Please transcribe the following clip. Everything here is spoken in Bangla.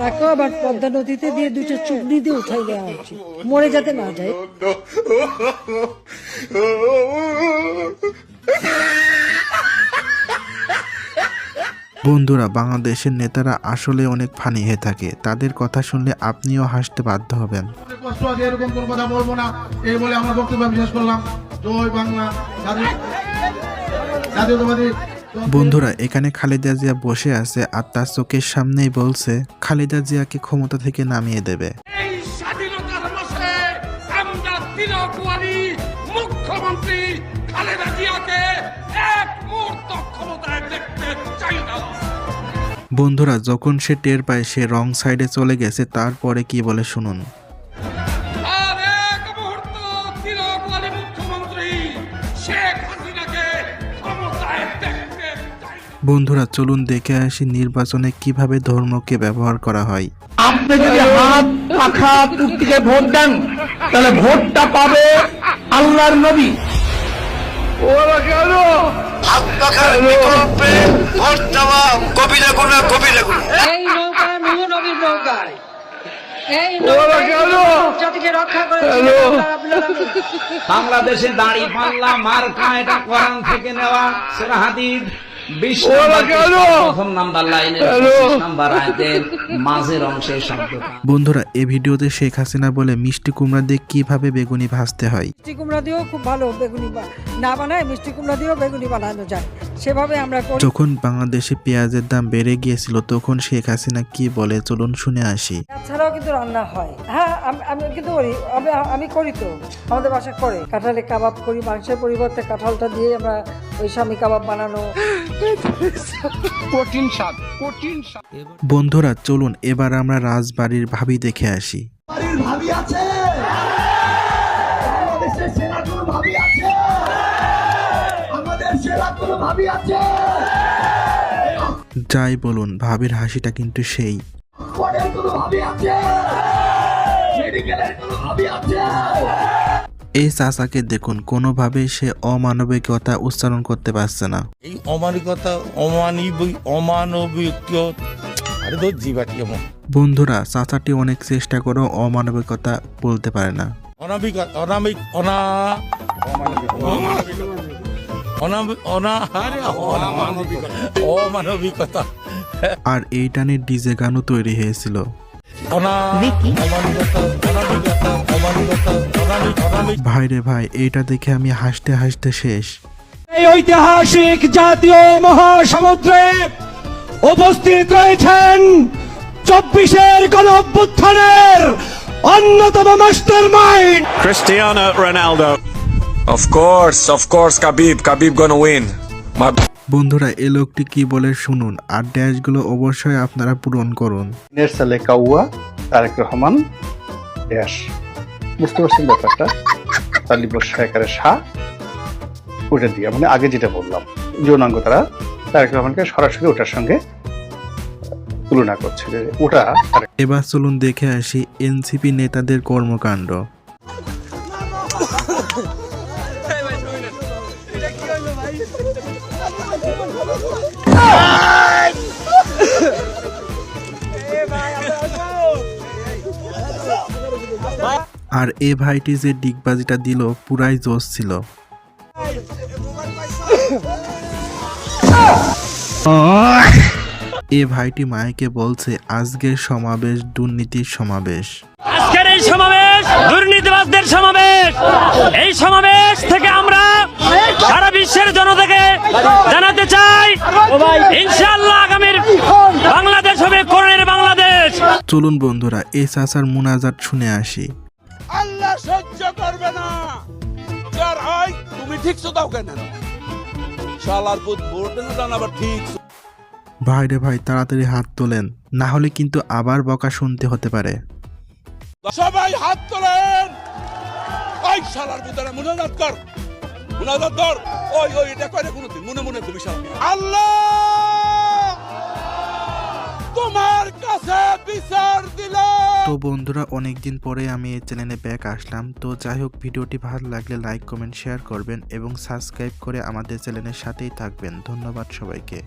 তাকেও আবার পদ্মা নদীতে দিয়ে দুটো চুগনি দিয়ে উঠাই দেওয়া উচিত, মরে যাতে না যায়। বন্ধুরা, বাংলাদেশের নেতারা আসলে অনেক ফানি হয়ে থাকে। তাদের কথা শুনলে আপনিও হাসতে বাধ্য হবেন। কষ্ট আছে, এরকম কোন কথা বলবো না, এই বলে আমার বক্তব্য আমি শেষ করলাম। জয় বাংলা, জাতীয়তাবাদী। বন্ধুরা, এখানে খালেদা জিয়া বসে আছে আর তার চোখের সামনেই বলছে খালেদা জিয়াকে ক্ষমতা থেকে নামিয়ে দেবে। এই স্বাধীনতার মাসে আমরা তৃণমূলী মুখ্যমন্ত্রী খালেদা জিয়াকে এক মুহূর্ত ক্ষমতায় দেখতে চাই না। বন্ধুরা, যখন সে টের পায় সে রং সাইডে চলে গেছে, তারপরে কি বলে শুনুন। আর এক মুহূর্ত তৃণমূলী মুখ্যমন্ত্রী শেখ হাসিনাকে ক্ষমতায় দেখতে চাই না। বন্ধুরা, চলুন দেখে আসি নির্বাচনে কিভাবে ধর্মকে ব্যবহার করা হয়। আপনি যদি হাত পাখা কুর্তিকে ভোট দেন তাহলে ভোটটা পাবে আল্লাহর নবী। ওরা কেন হাত পাখার বিকল্পে ভোট দেওয়া কবিরা গুনা কবিরা গুনা। এই নৌকা নূহ নবীর নৌকায়, এই ওরা কেন জাতিকে রক্ষা করে বাংলাদেশে দাঁড়ি পাল্লা মার্কা, এটা কোরআন থেকে নেওয়া। সূরা হাদীদ 20 প্রথম নাম্বার লাইনের 25 নাম্বার আয়াতের মাঝের অংশে শব্দটা। বন্ধুরা, এই ভিডিওতে শেখ হাসিনা বলে মিষ্টি কুমড়া দিয়ে কিভাবে বেগুনি ভাজতে হয়। মিষ্টি কুমড়া দিয়েও খুব ভালো বেগুনি না বানায়, মিষ্টি কুমড়া দিয়েও বেগুনি বানানো যায়, সেভাবে আমরা করি। যখন বাংলাদেশে পেঁয়াজের দাম বেড়ে গিয়েছিল তখন শেখ হাসিনা কি বলে চলুন শুনে আসি। তাছাড়াও কিন্তু রান্না হয়, হ্যাঁ আমি কিন্তু করি, আমি করি তো, আমাদের বাসা করে। কাঁঠালে কাবাব করি, মাংসের পরিবর্তে কাঁঠালটা দিয়ে আমরা ওই স্বামী কাবাব বানানো। কঠিন স্বাদ, কঠিন স্বাদ। বন্ধুরা, চলুন এবার আমরা রাজবাড়ির ভাবি দেখে আসি। বাড়ির ভাবি আছে, বাংলাদেশের সেরা কোনো ভাবি আছে, আমাদের সেরা কোনো ভাবি আছে। যাই বলুন, ভাবির হাসিটা কিন্তু সেই। কোর্টের কোনো ভাবি আছে, মেডিকেলের কোনো ভাবি আছে। এই চাচাকে দেখুন, কোনোভাবেই সে অমানবিকতা উচ্চারণ করতে পারছে না। এই অমানবিক আরে তো জীবাটি এমন। বন্ধুরা, চাচাটি অনেক চেষ্টা করেও অমানবিকতা বলতে পারে না। অমানবিকতা। আর এইটা নিয়ে ডিজে গানও তৈরি হয়েছিল। ভাইরে ভাই, এইটা দেখে আমি হাসতে হাসতে শেষ। এই ঐতিহাসিক জাতীয় মহাসমুদ্রে উপস্থিত রয়েছেন 24-এর গণঅভ্যুত্থানের অন্যতম master mind Cristiano Ronaldo. Of course, Khabib gonna win. বন্ধুরা, এই লোকটি কি বলে শুনুন, আর ড্যাশগুলো অবশ্যই আপনারা পূরণ করুন। সালে কাউয়া তারেক রহমান ড্যাশ, বুঝতে পারছেন ব্যাপারটা? তালিব সরকারে শাহ, ওটা দিয়ে মানে আগে যেটা বললাম যৌনাঙ্গ, তারা তারেক রহমানকে সরাসরি ওটার সঙ্গে তুলনা করছে যে ওটা। এবার চলুন দেখে আসি এনসিপি নেতাদের কর্মকাণ্ড। আর এ ভাইটি যে ডিগবাজিটা দিল পুরাই জোশ ছিল। এ ভাইটি মাইকে বলছে আজকের সমাবেশ দুর্নীতির সমাবেশ। আজকের এই সমাবেশ দুর্নীতিবাজদের সমাবেশ। এই সমাবেশ থেকে আমরা সারা বিশ্বের জনতাকে জানাতে চাই, ইনশাআল্লাহ আগামীর বাংলাদেশ হবে কোরআনের বাংলাদেশ। চলুন বন্ধুরা, এই চাচার মুনাজাত শুনে আসি। আল্লাহ সহ্য করবে না যার হয় তুমি ঠিকছো দাও কেন শালার পুত ভোট দেন আবার ঠিক। ভাইরে ভাই, তাড়াতাড়ি হাত তোলেন, না হলে কিন্তু আবার বকা শুনতে হতে পারে। সবাই হাত তোলেন। ওই শালার পুতরা মুনাজাত কর, মুনাজাত কর। ওই এটা কয় না কোনোদিন, মনে মনে কবি শালা। আল্লাহ তোমার কাছে বিচার দিলাম। তো বন্ধুরা, অনেকদিন পরে আমি এই চ্যানেলে ব্যাক আসলাম। তো যাই হোক, ভিডিওটি ভালো লাগলে লাইক কমেন্ট শেয়ার করবেন এবং সাবস্ক্রাইব করে আমাদের চ্যানেলের সাথেই থাকবেন। ধন্যবাদ সবাইকে।